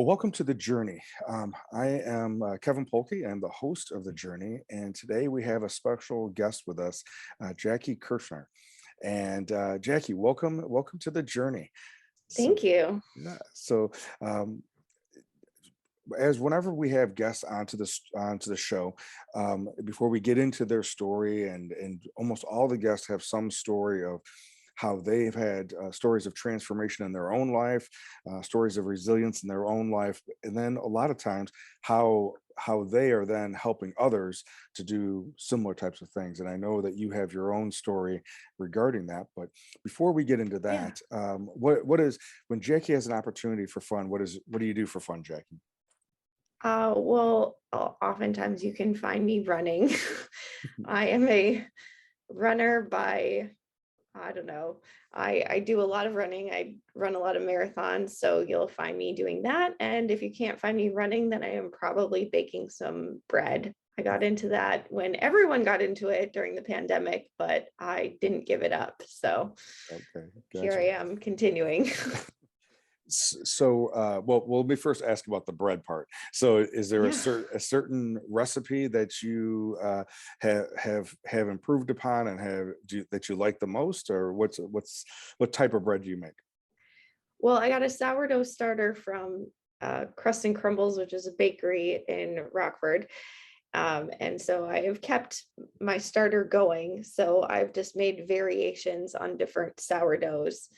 Well, welcome to The Journey. I am Kevin Polky. I'm the host of The Journey. And today we have a special guest with us, Jackie Kirchner. And Jackie, welcome to The Journey. So, Thank you. yeah, so um, as whenever we have guests onto the show, before we get into their story, and almost all the guests have some story of how they've had stories of transformation in their own life, stories of resilience in their own life, and then a lot of times how they are then helping others to do similar types of things. And I know that you have your own story regarding that. But before we get into Yeah. that, what is when Jackie has an opportunity for fun? What do you do for fun, Jackie? Oftentimes you can find me running. I am a runner by, I don't know. I do a lot of running. I run a lot of marathons, so you'll find me doing that. And if you can't find me running, then I am probably baking some bread. I got into that when everyone got into it during the pandemic, but I didn't give it up. So Okay, here I gotcha. am continuing. Let me first ask about the bread part. So, is there Yeah. a certain recipe that you have improved upon and that you like the most, or what type of bread do you make? Well, I got a sourdough starter from Crust and Crumbles, which is a bakery in Rockford. And so I have kept my starter going. So I've just made variations on different sourdoughs.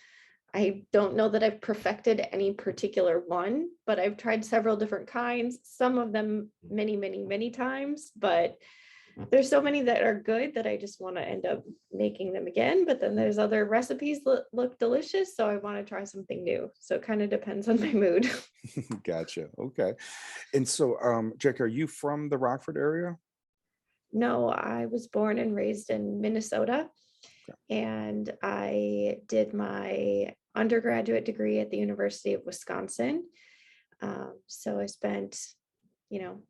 I don't know that I've perfected any particular one, but I've tried several different kinds, some of them many, many, many times, but there's so many that are good that I just want to end up making them again. But then there's other recipes that look delicious. So I want to try something new. So it kind of depends on my mood. Gotcha. Okay. And so, Jack, are you from the Rockford area? No, I was born and raised in Minnesota, Okay. and I did my undergraduate degree at the University of Wisconsin. So I spent, you know,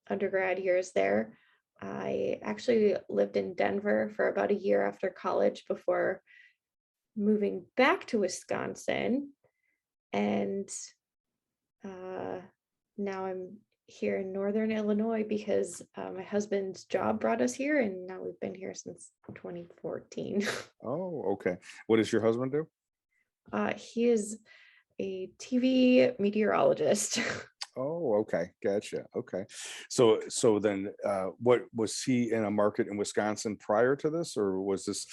undergrad years there. I actually lived in Denver for about a year after college before moving back to Wisconsin. And uh, now I'm here in Northern Illinois because my husband's job brought us here, and now we've been here since 2014. Oh, okay. What does your husband do? He is a TV meteorologist. Oh, okay. Gotcha. Okay. So then, what was he in a market in Wisconsin prior to this, or was this?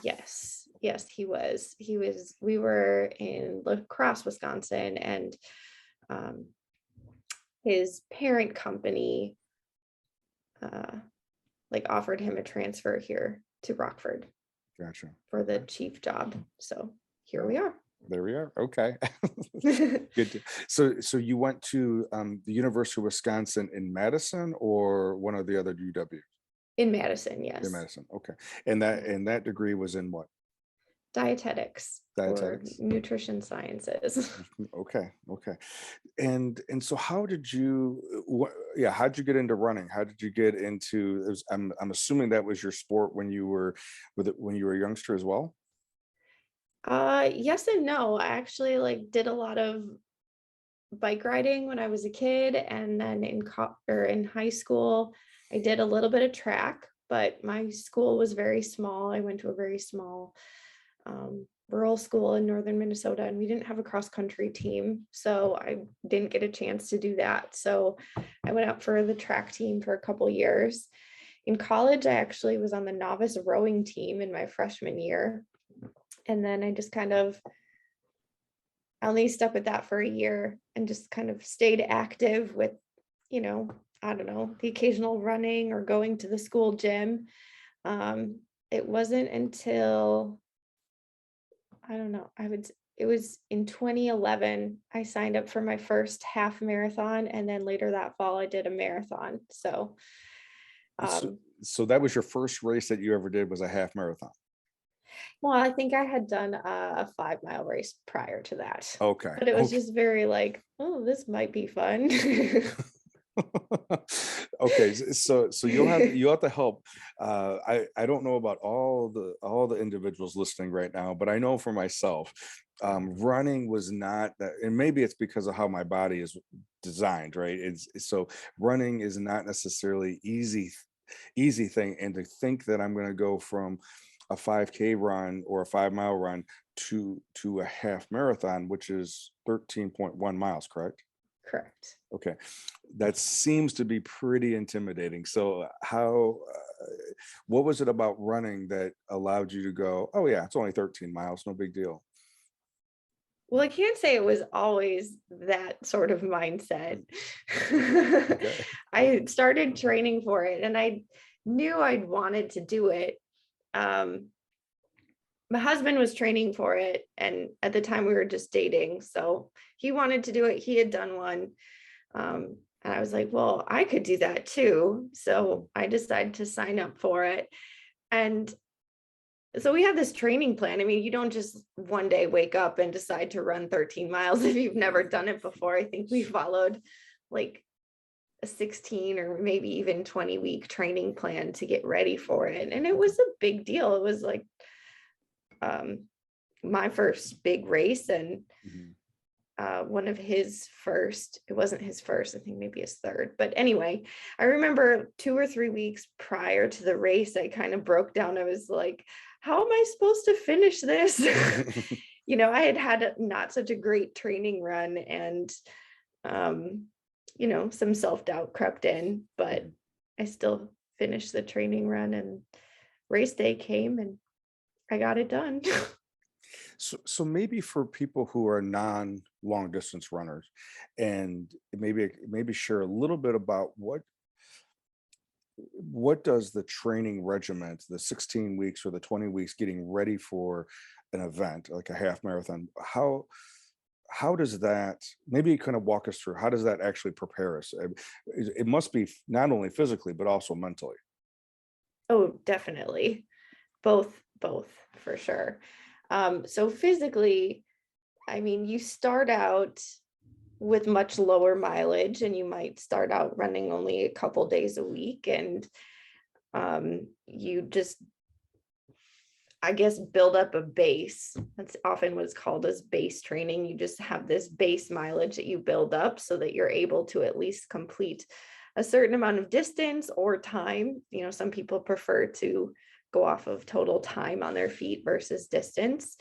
Yes, yes, he was. We were in La Crosse, Wisconsin, and um, his parent company uh, like offered him a transfer here to Rockford Gotcha. for the Okay. chief job. So here we Oh, are. there we are. Okay. Good. So you went to the University of Wisconsin in Madison, or one of the other UW In Madison, in yes. Madison? Okay. And that Yeah. and that degree was in what? Dietetics or Dietetics. nutrition sciences. Okay. Okay. And so how did you? Yeah. How did you get into running? How did you get into? I'm assuming that was your sport when you were when you were a youngster as well. Yes and no. I actually like did a lot of bike riding when I was a kid, and then in high school, I did a little bit of track. But my school was very small. I went to a very small rural school in northern Minnesota, and we didn't have a cross country team, so I didn't get a chance to do that. So I went out for the track team for a couple years. In college, I actually was on the novice rowing team in my freshman year, and then I just kind of I only stuck with that for a year and just kind of stayed active with, I don't know, the occasional running or going to the school gym. It wasn't until, I don't know, it was in 2011, I signed up for my first half marathon. And then later that fall, I did a marathon. So, So, um, so that was your first race that you ever did was a half marathon. well, I think I had done a 5 mile race prior to that, Okay. but it was Okay. just very like, oh, this might be fun. Okay, so you'll have to help. I don't know about all the individuals listening right now, but I know for myself, running was not that, and maybe it's because of how my body is designed, right? So running is not necessarily easy thing, and to think that I'm going to go from a 5K run or a 5 mile run to a half marathon, which is 13.1 miles, correct? Correct. Okay. That seems to be pretty intimidating. So how what was it about running that allowed you to go, "Oh yeah, it's only 13 miles, no big deal." Well, I can't say it was always that sort of mindset. Okay. I started training for it and I knew I'd wanted to do it. Um, my husband was training for it, and at the time we were just dating. So he wanted to do it. He had done one. And I was like, well, I could do that too. So I decided to sign up for it. And so we have this training plan. I mean, you don't just one day wake up and decide to run 13 miles if you've never done it before. I think we followed like a 16 or maybe even 20-week training plan to get ready for it. And it was a big deal. It was like um, my first big race and Mhm. one of his first. It wasn't his first, I think maybe his third. But anyway, I remember 2 or 3 weeks prior to the race, I kind of broke down. I was like, how am I supposed to finish this? I had had not such a great training run and, um, some self doubt crept in, but Mhm. I still finished the training run and race day came and I got it done. So maybe for people who are non long distance runners, and maybe share a little bit about what does the training regiment, the 16 weeks or the 20 weeks getting ready for an event like a half marathon, how does that, maybe you kind of walk us through how does that actually prepare us? It must be not only physically but also mentally. Oh, definitely. Both for sure. So physically, I mean, you start out with much lower mileage and you might start out running only a couple days a week and you just, I guess, build up a base. That's often what's called as base training. You just have this base mileage that you build up so that you're able to at least complete a certain amount of distance or time. Some people prefer to go off of total time on their feet versus distance.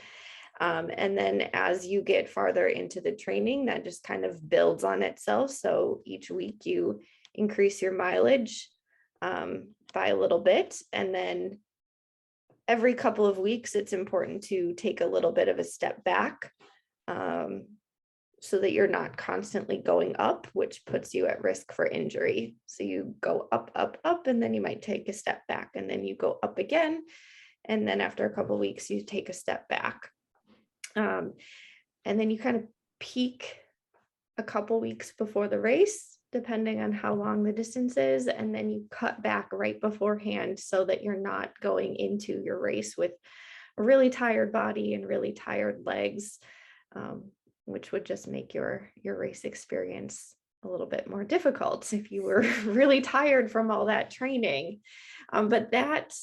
And then as you get farther into the training, that just kind of builds on itself. So each week you increase your mileage by a little bit. And then every couple of weeks, it's important to take a little bit of a step back um, so that you're not constantly going up, which puts you at risk for injury. So you go up, up, up, and then you might take a step back, and then you go up again. And then after a couple of weeks, you take a step back. Um, and then you kind of peak a couple weeks before the race, depending on how long the distance is. And then you cut back right beforehand so that you're not going into your race with a really tired body and really tired legs, um, which would just make your race experience a little bit more difficult if you were really tired from all that training. But that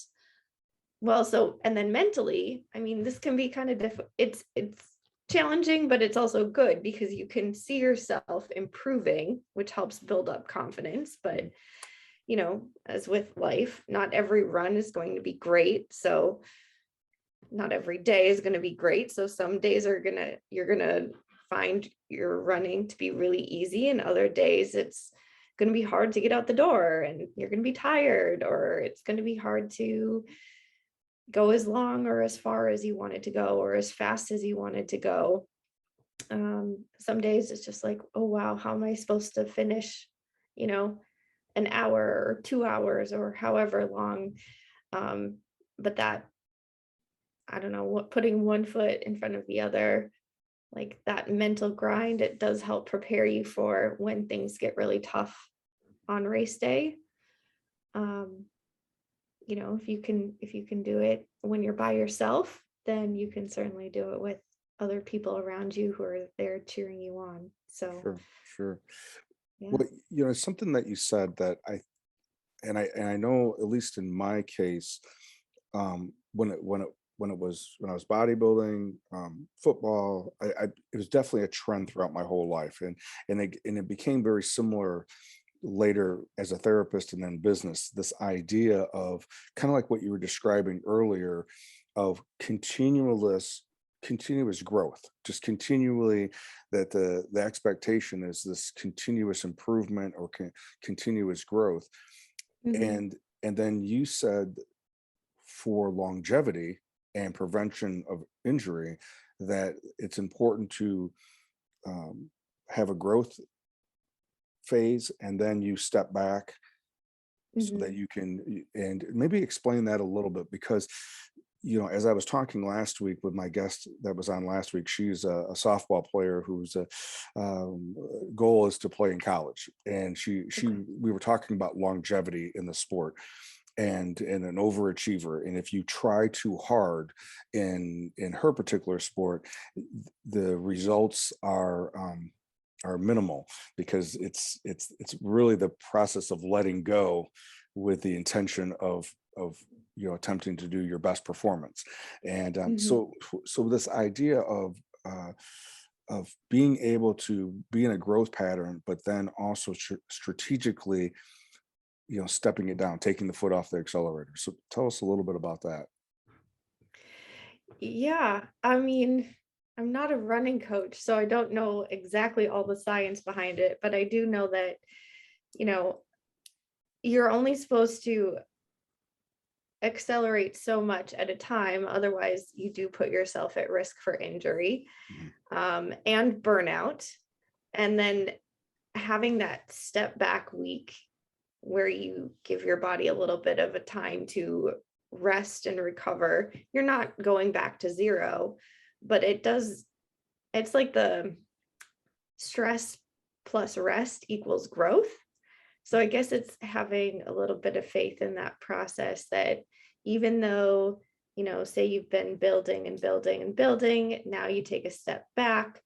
well, so and then mentally, I mean, this can be kind of it's challenging, but it's also good because you can see yourself improving, which helps build up confidence. But as with life, not every run is going to be great. So not every day is going to be great. So some days you're gonna find your running to be really easy, and other days it's going to be hard to get out the door and you're going to be tired, or it's going to be hard to go as long or as far as you wanted to go or as fast as you wanted to go. Some days it's just like, oh wow, how am I supposed to finish, you know, an hour or 2 hours or however long. Um, but that, I don't know, what putting one foot in front of the other, like that mental grind, it does help prepare you for when things get really tough on race day. Um, if you can do it when you're by yourself, then you can certainly do it with other people around you who are there cheering you on. So Sure, sure. Yeah. Well, it's something that you said that I know, at least in my case, when I was bodybuilding, football, it was definitely a trend throughout my whole life, and it became very similar later as a therapist and then business. This idea of kind of like what you were describing earlier, of continuous growth, just continually, that the expectation is this continuous improvement or continuous growth. Hmm. And then you said, for longevity and prevention of injury, that it's important to um, have a growth phase, and then you step back so that Hmm. you can, and maybe explain that a little bit, because as I was talking last week with my guest that was on last week, she's a softball player whose goal is to play in college, and she Okay. we were talking about longevity in the sport, and an overachiever, and if you try too hard in her particular sport, the results are minimal, because it's really the process of letting go with the intention of attempting to do your best performance. And Hmm. so this idea of being able to be in a growth pattern, but then also strategically, stepping it down, taking the foot off the accelerator. So tell us a little bit about that. Yeah. I mean, I'm not a running coach, so I don't know exactly all the science behind it, but I do know that, you know, you're only supposed to accelerate so much at a time. Otherwise, you do put yourself at risk for injury, Mhm. and burnout. And then having that step back week where you give your body a little bit of a time to rest and recover. You're not going back to zero, but it's like the stress plus rest equals growth. So I guess it's having a little bit of faith in that process, that even though, say you've been building and building and building, now you take a step back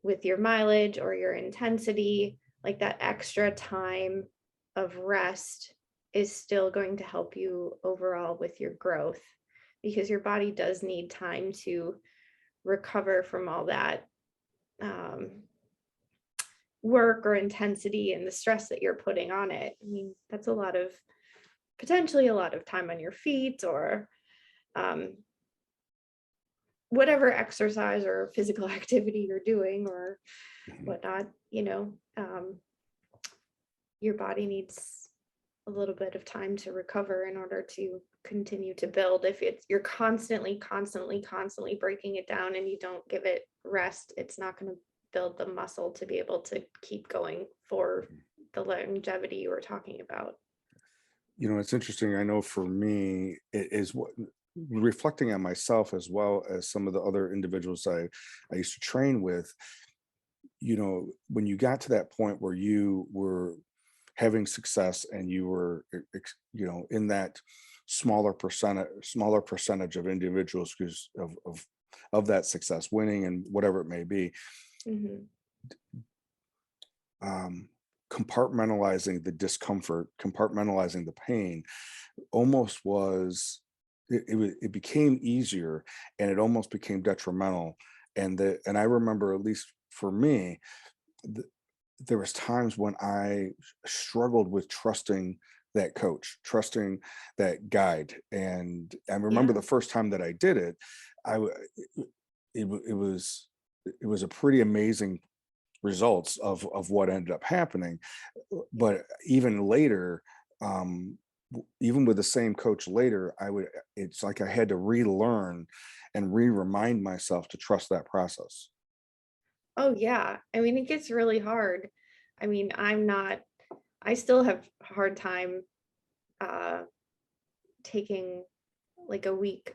with your mileage or your intensity, like that extra time of rest is still going to help you overall with your growth, because your body does need time to recover from all that um, work or intensity and the stress that you're putting on it. I mean, that's potentially a lot of time on your feet, or um, whatever exercise or physical activity you're doing or Mhm. whatnot. Your body needs a little bit of time to recover in order to continue to build. If you're constantly breaking it down and you don't give it rest, it's not going to build the muscle to be able to keep going for the longevity you were talking about. It's interesting. I know for me, it is what, reflecting on myself as well as some of the other individuals I used to train with. When you got to that point where you were having success, and you were in that smaller percentage of individuals who's of that success, winning and whatever it may be, Hmm. um compartmentalizing the discomfort, compartmentalizing the pain, almost was, it became easier, and it almost became detrimental. And I remember, at least for me, th- there was times when I struggled with trusting that coach, trusting that guide. And I remember Yeah. the first time that I did it, I w- it, wa- it was a pretty amazing results of what ended up happening. But even later, even with the same coach later, it's like I had to relearn and remind myself to trust that process. Oh, yeah. I mean, it gets really hard. I mean, I still have a hard time uh, taking like a week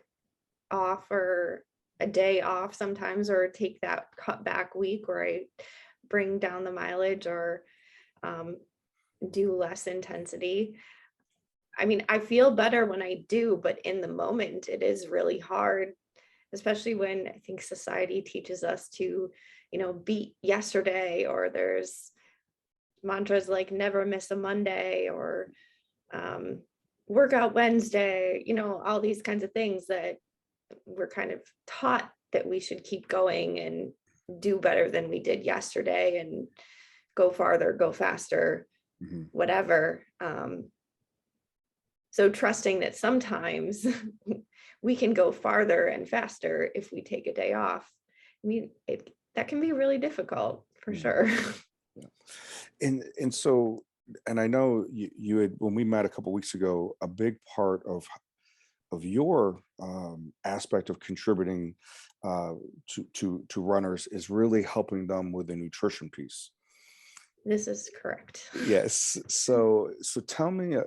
off or a day off sometimes, or take that cut back week where I bring down the mileage or um, do less intensity. I mean, I feel better when I do, but in the moment, it is really hard, especially when I think society teaches us to, beat yesterday, or there's mantras like never miss a Monday or um, workout Wednesday, all these kinds of things that we're kind of taught that we should keep going and do better than we did yesterday and go farther, go faster, Mhm. whatever. So trusting that sometimes we can go farther and faster if we take a day off. I mean, that can be really difficult for Mm. sure. Yeah. And so, and I know you had, when we met a couple weeks ago, a big part of your aspect of contributing to runners is really helping them with the nutrition piece. This is correct. Yes. So tell me,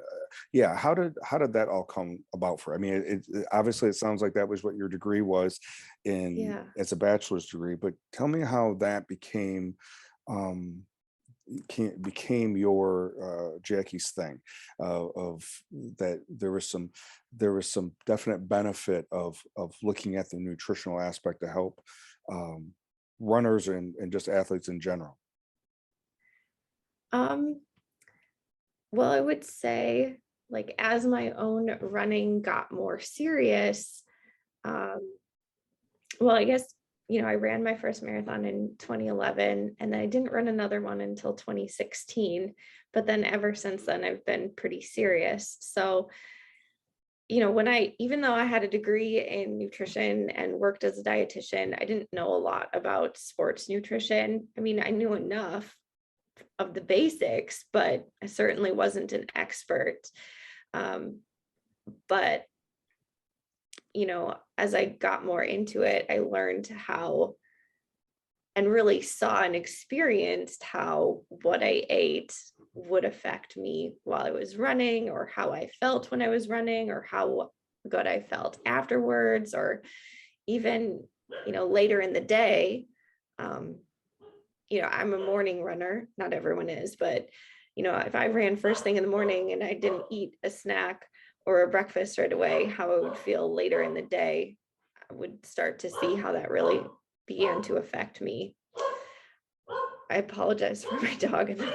yeah, how did that all come about for? I mean, obviously it sounds like that was what your degree was in Yeah. as a bachelor's degree, but tell me how that um, became your Jackie's thing, of that there was some definite benefit of looking at the nutritional aspect to help um, runners and just athletes in general. Um, well, I would say like as my own running got more serious, um, well, I guess, I ran my first marathon in 2011 and then I didn't run another one until 2016. But then ever since then, I've been pretty serious. So, even though I had a degree in nutrition and worked as a dietitian, I didn't know a lot about sports nutrition. I mean, I knew enough of the basics, but I certainly wasn't an expert. Um, but as I got more into it, I learned how and really saw and experienced how what I ate would affect me while I was running, or how I felt when I was running, or how good I felt afterwards, or even, later in the day. Um, I'm a morning runner. Not everyone is, but, if I ran first thing in the morning and I didn't eat a snack or a breakfast right away, how I would feel later in the day, I would start to see how that really began to affect me. I apologize for my dog in the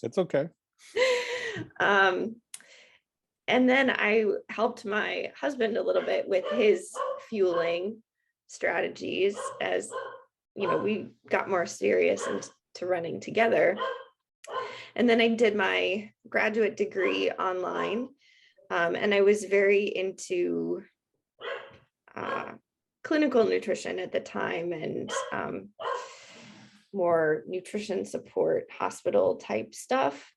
It's okay. background. And then I helped my husband a little bit with his fueling strategies as, we got more serious into running together. And then I did my graduate degree online. And I was very into uh, clinical nutrition at the time, and more nutrition support, hospital type stuff.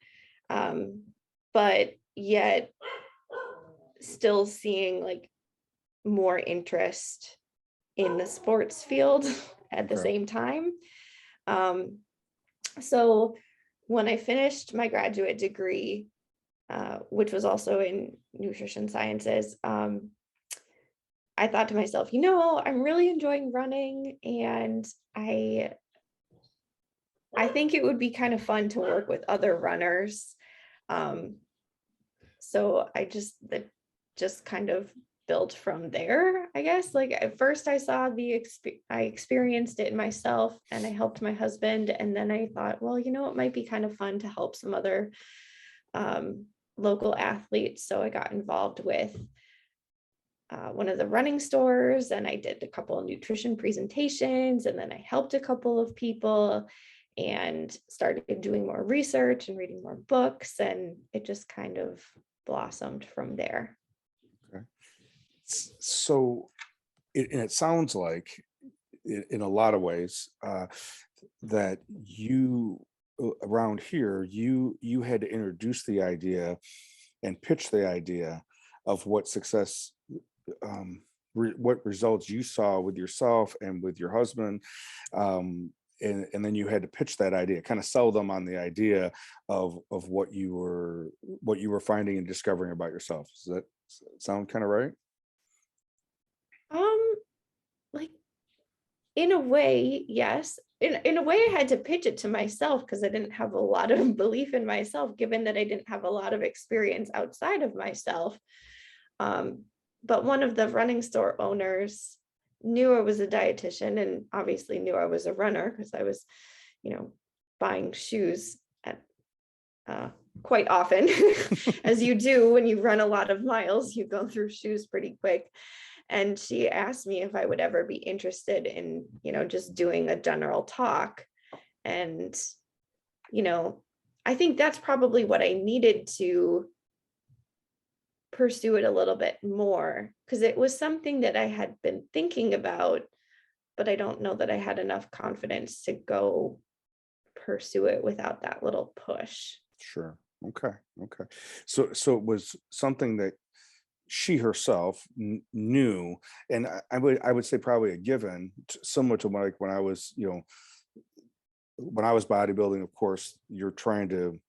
But yet still seeing like more interest in the sports field at the Okay. same time. Um, so when I finished my graduate degree, which was also in nutrition sciences, I thought to myself, I'm really enjoying running, and I think it would be kind of fun to work with other runners. Um, so that just kind of built from there, I guess. Like at first I saw I experienced it myself and I helped my husband. And then I thought, well, it might be kind of fun to help some other um, local athletes. So I got involved with one of the running stores, and I did a couple of nutrition presentations, and then I helped a couple of people and started doing more research and reading more books, and it just kind of blossomed from there. Okay. So and it sounds like in a lot of ways that you around here you had to introduce the idea and pitch the idea of what success what results you saw with yourself and with your husband, and then you had to pitch that idea, kind of sell them on the idea of what you were finding and discovering about yourself. Does that sound kind of right? Um, like in a way, yes. In a way, I had to pitch it to myself because I didn't have a lot of belief in myself, given that I didn't have a lot of experience outside of myself. Um, but one of the running store owners knew I was a dietitian and obviously knew I was a runner because I was, you know, buying shoes at uh, quite often, as you do when you run a lot of miles, you go through shoes pretty quick. And she asked me if I would ever be interested in, just doing a general talk. And, you know, I think that's probably what I needed to pursue it a little bit more, because it was something that I had been thinking about, but I don't know that I had enough confidence to go pursue it without that little push. Sure. Okay. Okay. So it was something that she herself knew, and I would say probably a given, similar to like when I was, when I was bodybuilding. Of course, you're trying to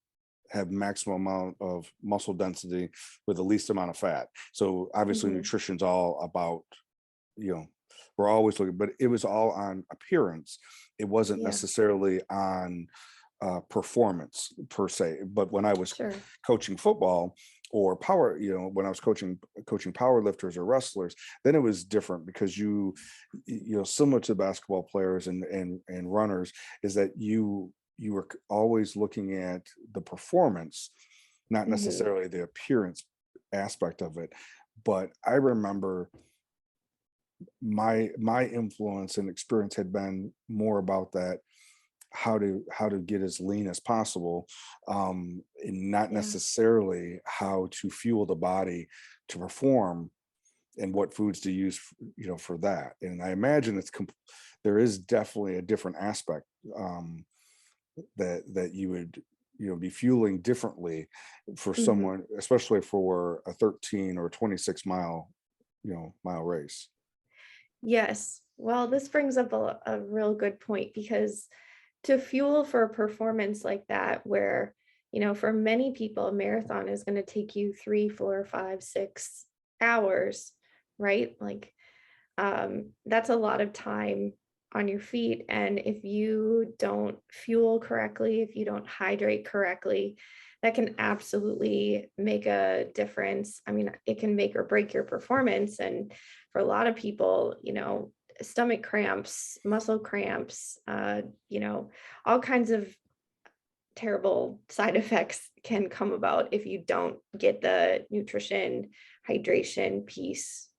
have maximum amount of muscle density with the least amount of fat. So obviously, Hmm. nutrition's all about, you know, we're always looking, but it was all on appearance. It wasn't Yeah, necessarily on performance per se. But when I was sure. coaching football or power, when I was coaching power lifters or wrestlers, then it was different because similar to basketball players and runners, is that you were always looking at the performance, not Hmm. necessarily the appearance aspect of it. But I remember my influence and experience had been more about that, how to get as lean as possible, and not Yeah. necessarily how to fuel the body to perform, and what foods to use for that. And I imagine there is definitely a different aspect, that you would be fueling differently for Hmm. someone, especially for a 13 or 26 mile race. Yes. Well, this brings up a real good point, because to fuel for a performance like that, where, for many people, a marathon is going to take you 3, 4, 5, 6 hours, right? Like, that's a lot of time on your feet. And if you don't fuel correctly, if you don't hydrate correctly, that can absolutely make a difference. I mean, it can make or break your performance. And for a lot of people, stomach cramps, muscle cramps, all kinds of terrible side effects can come about if you don't get the nutrition, hydration piece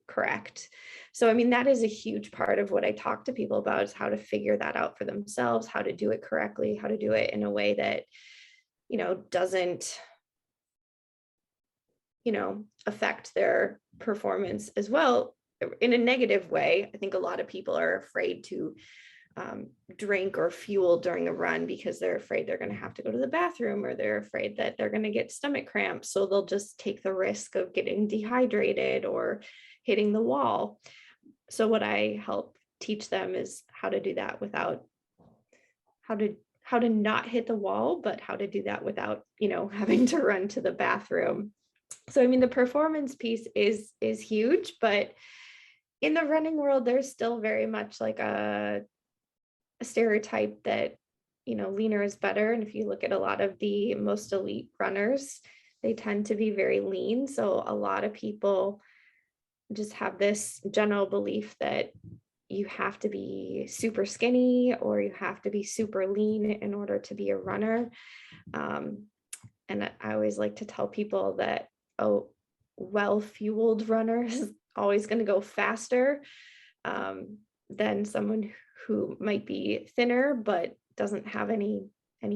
correct. So I mean, that is a huge part of what I talk to people about, is how to figure that out for themselves, how to do it correctly, how to do it in a way that, doesn't, affect their performance as well in a negative way. I think a lot of people are afraid to drink or fuel during a run because they're afraid they're going to have to go to the bathroom, or they're afraid that they're going to get stomach cramps. So they'll just take the risk of getting dehydrated or hitting the wall. So what I help teach them is how to do that without, how to not hit the wall, but how to do that without, having to run to the bathroom. So I mean, the performance piece is huge, but in the running world, there's still very much like a stereotype that, leaner is better. And if you look at a lot of the most elite runners, they tend to be very lean. So a lot of people just have this general belief that you have to be super skinny or you have to be super lean in order to be a runner. Um, and I always like to tell people that a well-fueled runner is always going to go faster, than someone who might be thinner but doesn't have any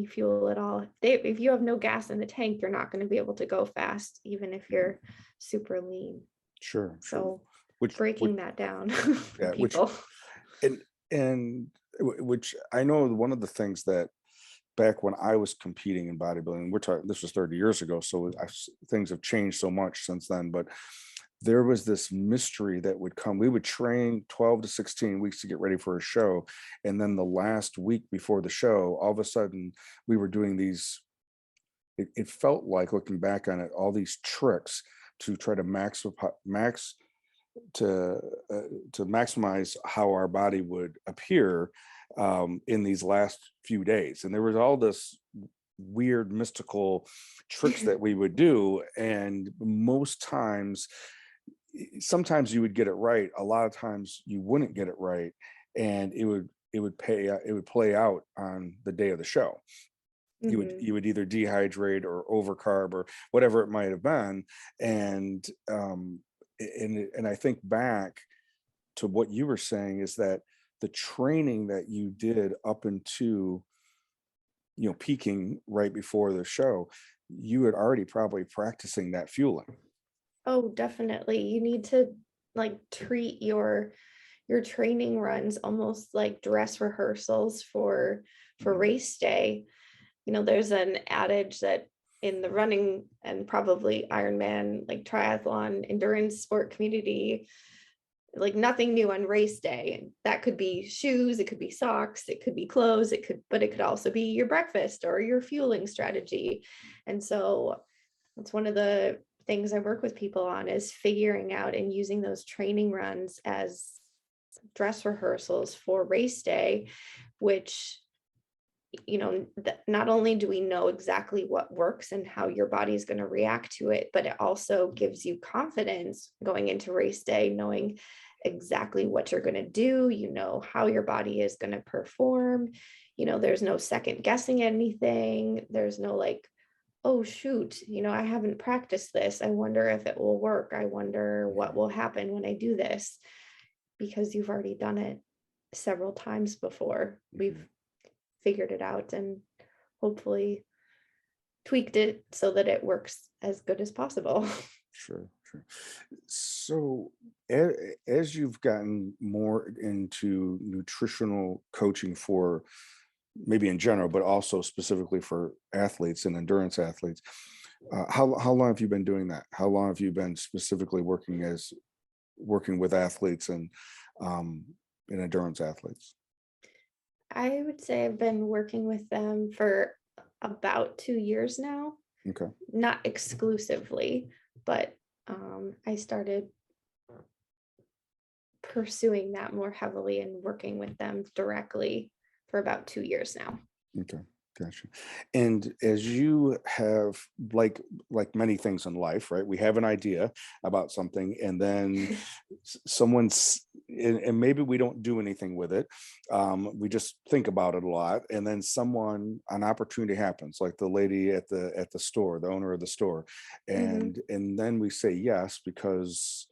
fuel at all. If you have no gas in the tank, you're not going to be able to go fast, even if you're super lean. Sure, sure. So Which breaking that down for yeah, people. which I know one of the things that back when I was competing in bodybuilding, we're talking, this was 30 years ago, so things have changed so much since then. But there was this mystery that would come. We would train 12 to 16 weeks to get ready for a show, and then the last week before the show, all of a sudden, we were doing these. It felt like, looking back on it, all these tricks to try to to uh, to maximize how our body would appear, in these last few days. And there was all this weird mystical tricks that we would do, and most times, sometimes you would get it right, a lot of times you wouldn't get it right, and it would play out on the day of the show. Mhm. you would either dehydrate or overcarb or whatever it might have been. And and I think back to what you were saying is that the training that you did up into, peaking right before the show, you had already probably practicing that fueling. Oh, definitely. You need to like treat your training runs almost like dress rehearsals for Mhm. race day. There's an adage that in the running and probably Ironman, like triathlon, endurance sport community, like nothing new on race day. And that could be shoes, it could be socks, it could be clothes, but it could also be your breakfast or your fueling strategy. And so that's one of the things I work with people on is figuring out and using those training runs as dress rehearsals for race day, which not only do we know exactly what works and how your body is going to react to it, but it also gives you confidence going into race day, knowing exactly what you're going to do, how your body is going to perform. There's no second guessing anything. There's no like, oh shoot, I haven't practiced this. I wonder if it will work. I wonder what will happen when I do this, because you've already done it several times before. Mhm. We've figured it out and hopefully tweaked it so that it works as good as possible. Sure, sure. So, as you've gotten more into nutritional coaching for maybe in general, but also specifically for athletes and endurance athletes, how long have you been doing that? How long have you been specifically working with athletes um, and endurance athletes? I would say I've been working with them for about 2 years now, Okay, not exclusively, but I started pursuing that more heavily and working with them directly for about 2 years now. okay, gotcha. And as you have, like many things in life, right? We have an idea about something, and then someone's, and maybe we don't do anything with it. We just think about it a lot, and then an opportunity happens, like the lady at the store, the owner of the store, Hmm. and then we say yes because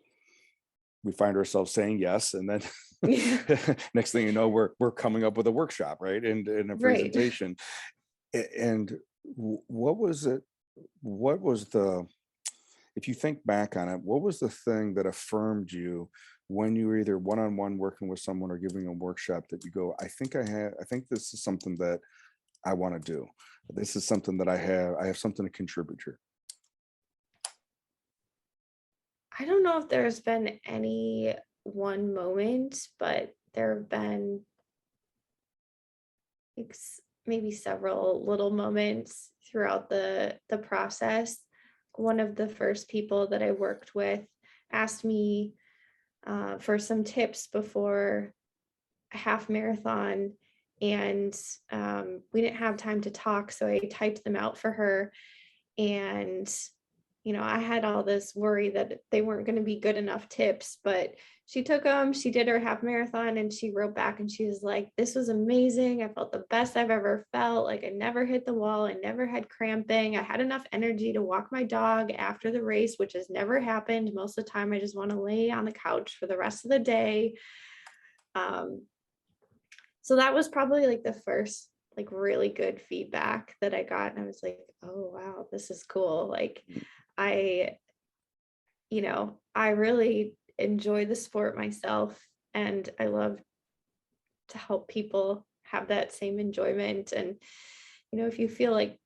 we find ourselves saying yes, and then Yeah, next thing you know, we're coming up with a workshop, right, and a right. presentation. And what was it? What was the, if you think back on it, what was the thing that affirmed you when you were either one-on-one working with someone or giving a workshop that you go, I think this is something that I want to do. This is something that I have something to contribute here. I don't know if there's been any one moment, but there have been maybe several little moments throughout the process. One of the first people that I worked with asked me for some tips before a half marathon, and we didn't have time to talk, so I typed them out for her. And I had all this worry that they weren't going to be good enough tips, but she took them, she did her half marathon, and she wrote back and she was like, this was amazing. I felt the best I've ever felt. Like I never hit the wall, I never had cramping, I had enough energy to walk my dog after the race, which has never happened. Most of the time I just want to lay on the couch for the rest of the day. um, so that was probably like the first like really good feedback that I got, and I was like, oh wow, this is cool. Like I, I really enjoy the sport myself, and I love to help people have that same enjoyment. And, if you feel like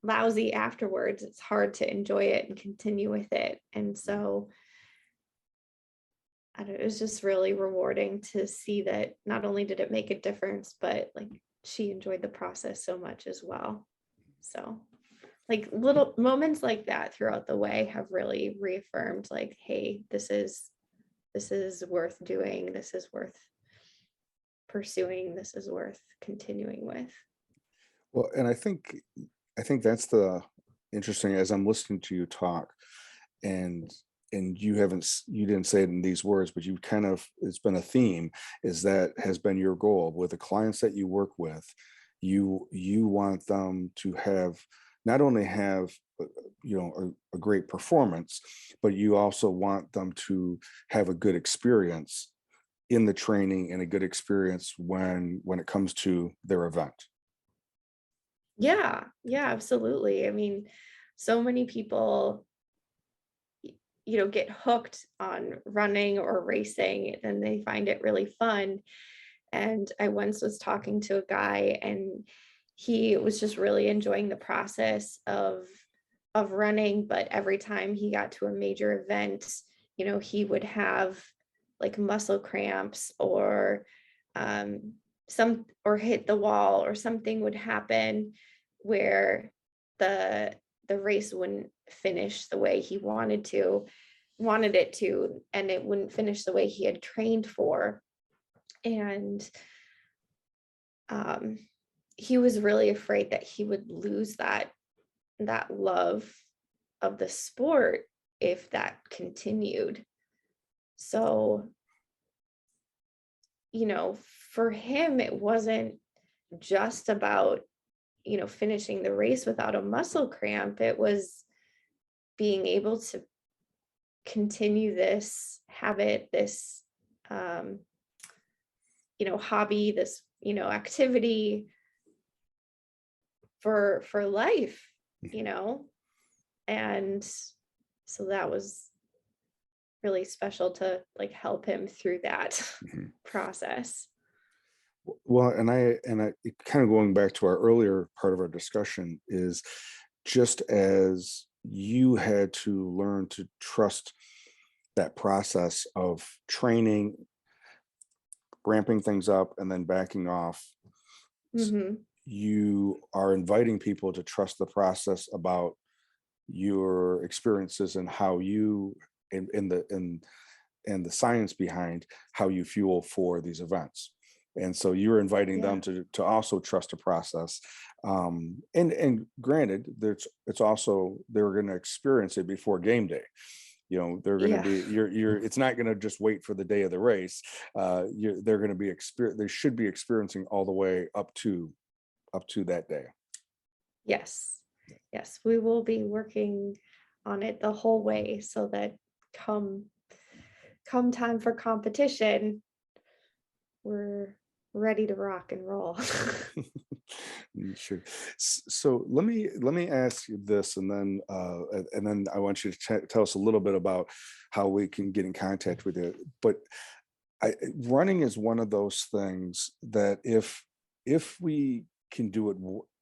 lousy afterwards, it's hard to enjoy it and continue with it. And so I don't know, it was just really rewarding to see that not only did it make a difference, but like she enjoyed the process so much as well. So like little moments like that throughout the way have really reaffirmed like, hey, this is worth doing, this is worth pursuing, this is worth continuing with. Well, and I think that's the interesting, as I'm listening to you talk, and you didn't say it in these words, but you kind of, it's been a theme, is that has been your goal with the clients that you work with, You want them to have, not only have a great performance, but you also want them to have a good experience in the training and a good experience when it comes to their event. Yeah, yeah, absolutely. I mean, so many people, get hooked on running or racing, and they find it really fun. And I once was talking to a guy, and he was just really enjoying the process of running, but every time he got to a major event, he would have like muscle cramps, or um or hit the wall, or something would happen where the the race wouldn't finish the way he wanted it to, and it wouldn't finish the way he had trained for. And um, he was really afraid that he would lose that love of the sport if that continued. So, for him, it wasn't just about, finishing the race without a muscle cramp. It was being able to continue this habit, this um, hobby, this, activity for life, you know? And so that was really special to like help him through that Mhm. process. Well, and I kind of going back to our earlier part of our discussion is, just as you had to learn to trust that process of training, ramping things up, and then backing off, s- Hmm. you are inviting people to trust the process about your experiences and how you and the science behind how you fuel for these events. And so you're inviting them Yeah. to also trust the process. And granted, it's also, they're going to experience it before game day. They're going to Yeah. be, you're it's not going to just wait for the day of the race. They're going to be they should be experiencing all the way up to that day. Yes. Yes. We will be working on it the whole way so that come come time for competition, we're ready to rock and roll. Sure. So let me ask you this, and then I want you to tell us a little bit about how we can get in contact with you. But running is one of those things that if we can do it,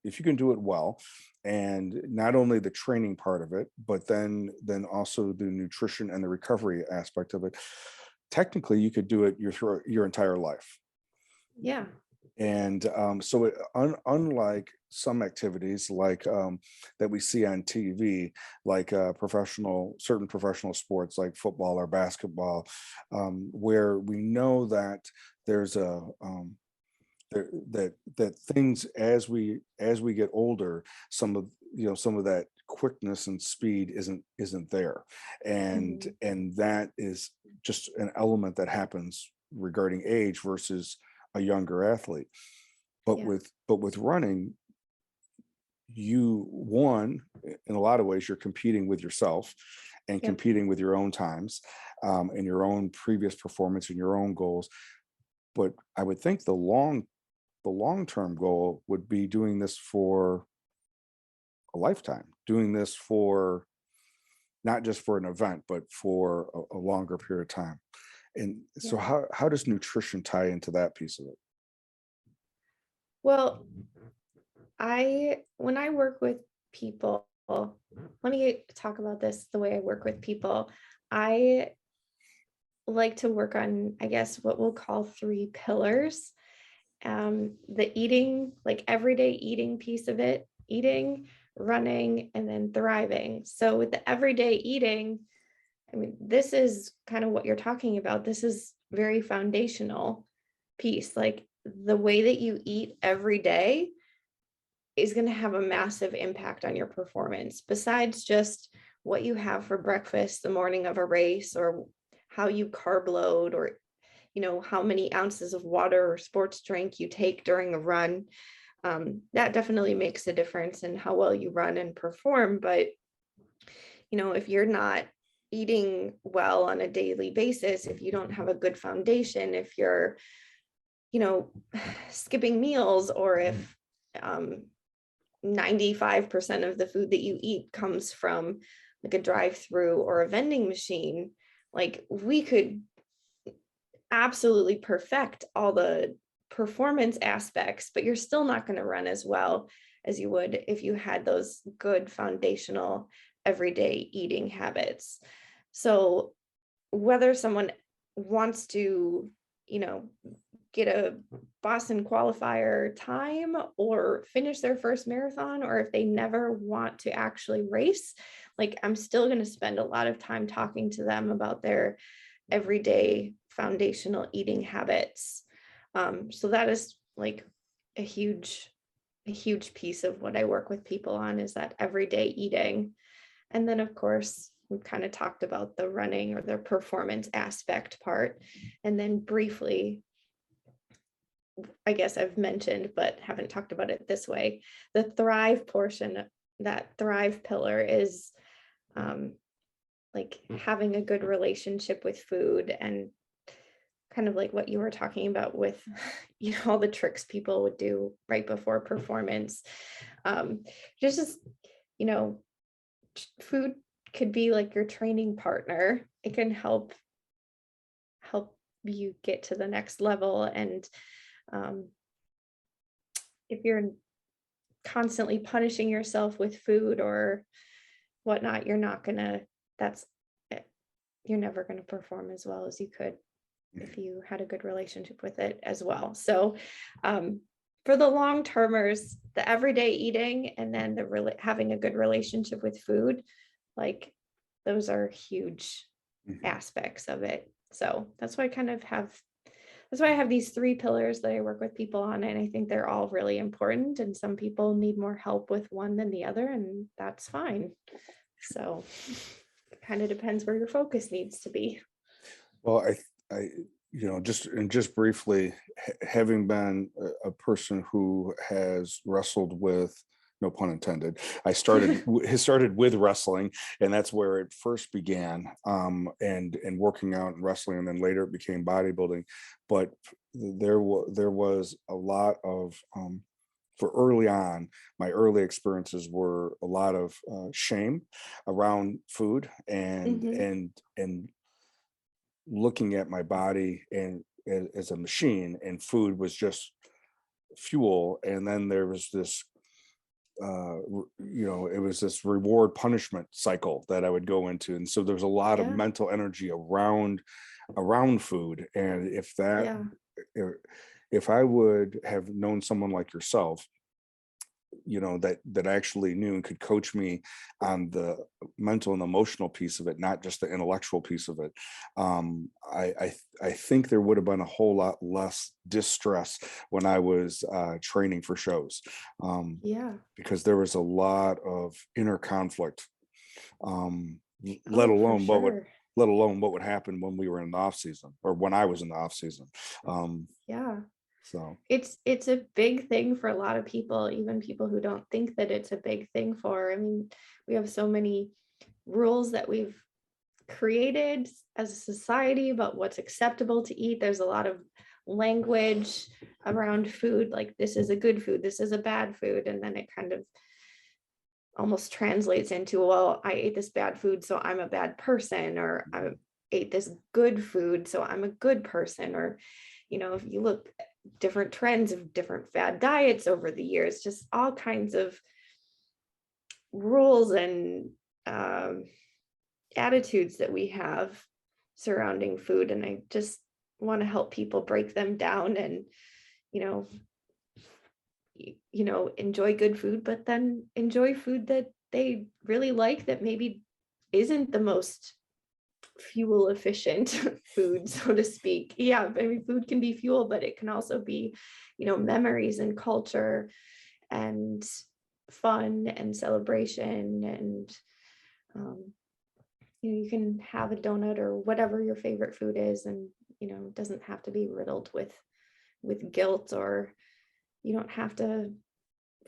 if you can do it well, and not only the training part of it, but then also the nutrition and the recovery aspect of it, technically you could do it your entire life. Yeah. And so unlike some activities like that we see on TV, like certain professional sports like football or basketball, where we know that there's that things, as we get older, some of that quickness and speed isn't there, and Mhm. and that is just an element that happens regarding age versus a younger athlete. but Yeah. with but with running, in a lot of ways, you're competing with yourself and Yep. competing with your own times, and your own previous performance and your own goals. But I would think the long-term goal would be doing this for a lifetime, doing this for not just for an event, but for a longer period of time. And so Yeah. how does nutrition tie into that piece of it? Well, when I work with people, let me talk about this the way I work with people. I like to work on, I guess, what we'll call three pillars. The eating, like everyday eating piece of it, eating, running, and then thriving. So with the everyday eating, I mean, this is kind of what you're talking about. This is very foundational piece. Like the way that you eat every day is going to have a massive impact on your performance, besides just what you have for breakfast the morning of a race, or how you carb load, or how many ounces of water or sports drink you take during a run. That definitely makes a difference in how well you run and perform. But, if you're not eating well on a daily basis, if you don't have a good foundation, if you're, you know, skipping meals, or if 95% of the food that you eat comes from like a drive-through or a vending machine, like we could absolutely perfect all the performance aspects, but you're still not going to run as well as you would if you had those good foundational everyday eating habits. So whether someone wants to, you know, get a Boston qualifier time or finish their first marathon, or if they never want to actually race, like I'm still going to spend a lot of time talking to them about their everyday foundational eating habits. So that is like a huge, a huge piece of what I work with people on, is that everyday eating. And then of course, we've kind of talked about the running or the performance aspect part. And then briefly, I guess I've mentioned, but haven't talked about it this way, the thrive portion, that thrive pillar is um, like having a good relationship with food, and kind of like what you were talking about with all the tricks people would do right before performance. um just you know food could be like your training partner. It can help you get to the next level. And um if you're constantly punishing yourself with food or whatnot, you're not gonna that's eh, you're never going to perform as well as you could if you had a good relationship with it as well. So um, for the long termers, the everyday eating and then having a good relationship with food, like those are huge Mhm. aspects of it. So that's why I have these three pillars that I work with people on. And I think they're all really important. And some people need more help with one than the other, and that's fine. So it kind of depends where your focus needs to be. Well, I, just briefly, having been a person who has wrestled with, no pun intended, has started with wrestling, and that's where it first began, and working out and wrestling, and then later it became bodybuilding. But there was a lot of for early on, my early experiences were a lot of shame around food, Hmm. and looking at my body and as a machine, and food was just fuel. And then there was this it was this reward punishment cycle that I would go into, and so there's a lot of Yeah. mental energy around food. And Yeah. if if I would have known someone like yourself, that actually knew and could coach me on the mental and emotional piece of it, not just the intellectual piece of it, I think there would have been a whole lot less distress when I was training for shows, Yeah. because there was a lot of inner conflict, let Oh, for alone sure. what would happen when we were in the off season, or when I was in the off season. um, Yeah. so It's a big thing for a lot of people, even people who don't think that it's a big thing for. I mean, we have so many rules that we've created as a society about what's acceptable to eat. There's a lot of language around food, like this is a good food, this is a bad food, and then it kind of almost translates into, well, I ate this bad food, so I'm a bad person, or I ate this good food, so I'm a good person. Or, if you look at different trends of different fad diets over the years, just all kinds of rules and um, attitudes that we have surrounding food. And I just want to help people break them down and, you know, enjoy good food, but then enjoy food that they really like, that maybe isn't the most fuel efficient food, so to speak. Yeah, I mean, food can be fuel, but it can also be, memories and culture and fun and celebration. And um, you can have a donut or whatever your favorite food is, and it doesn't have to be riddled with guilt, or you don't have to.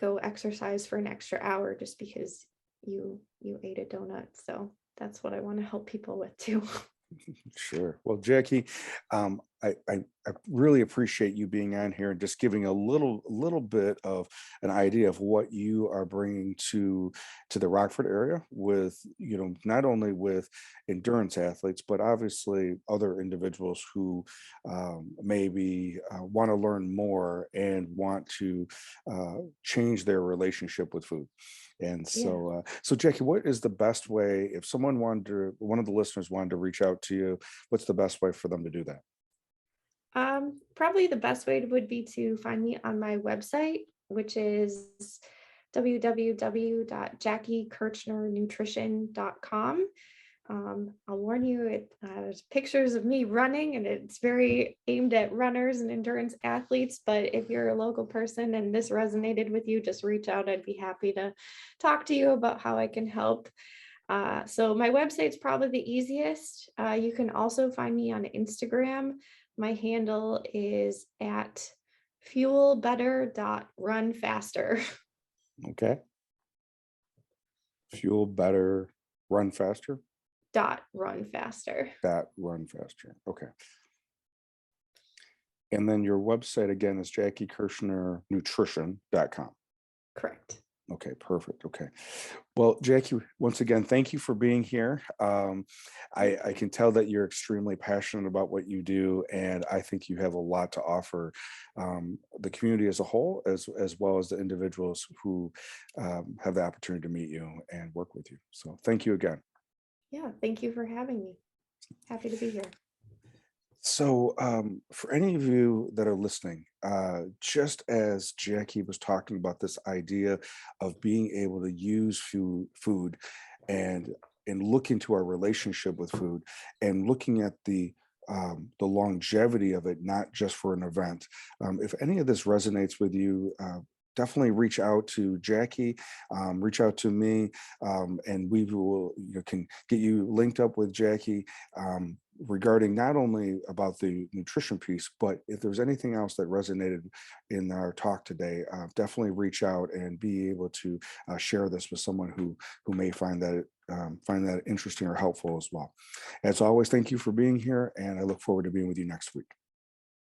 go exercise for an extra hour just because you ate a donut. So that's what I want to help people with too. Sure. Well, Jackie, I really appreciate you being on here and just giving a little bit of an idea of what you are bringing to the Rockford area with, not only with endurance athletes, but obviously other individuals who maybe want to learn more and want to change their relationship with food. And Yeah. so Jackie, what is the best way if one of the listeners wanted to reach out to you? What's the best way for them to do that? Probably the best way would be to find me on my website, which is www.jackiekirchnernutrition.com. I'll warn you, there's pictures of me running, and it's very aimed at runners and endurance athletes. But if you're a local person and this resonated with you, just reach out. I'd be happy to talk to you about how I can help. So my website's probably the easiest. You can also find me on Instagram. My handle is at fuelbetter.runfaster. Okay. Fuel better, run faster. Dot run faster. That run faster. Okay. And then your website again is JackieKirchnerNutrition.com. Correct. Okay, perfect. Okay. Well, Jackie, once again, thank you for being here. I can tell that you're extremely passionate about what you do, and I think you have a lot to offer the community as a whole, as well as the individuals who have the opportunity to meet you and work with you. So thank you again. Yeah, thank you for having me. Happy to be here. So, for any of you that are listening, just as Jackie was talking about this idea of being able to use food and look into our relationship with food and looking at the longevity of it, not just for an event. If any of this resonates with you, definitely reach out to Jackie, reach out to me, and we will can get you linked up with Jackie. Regarding not only about the nutrition piece, but if there's anything else that resonated in our talk today, definitely reach out and be able to share this with someone who may find that interesting or helpful as well. As always, thank you for being here, and I look forward to being with you next week.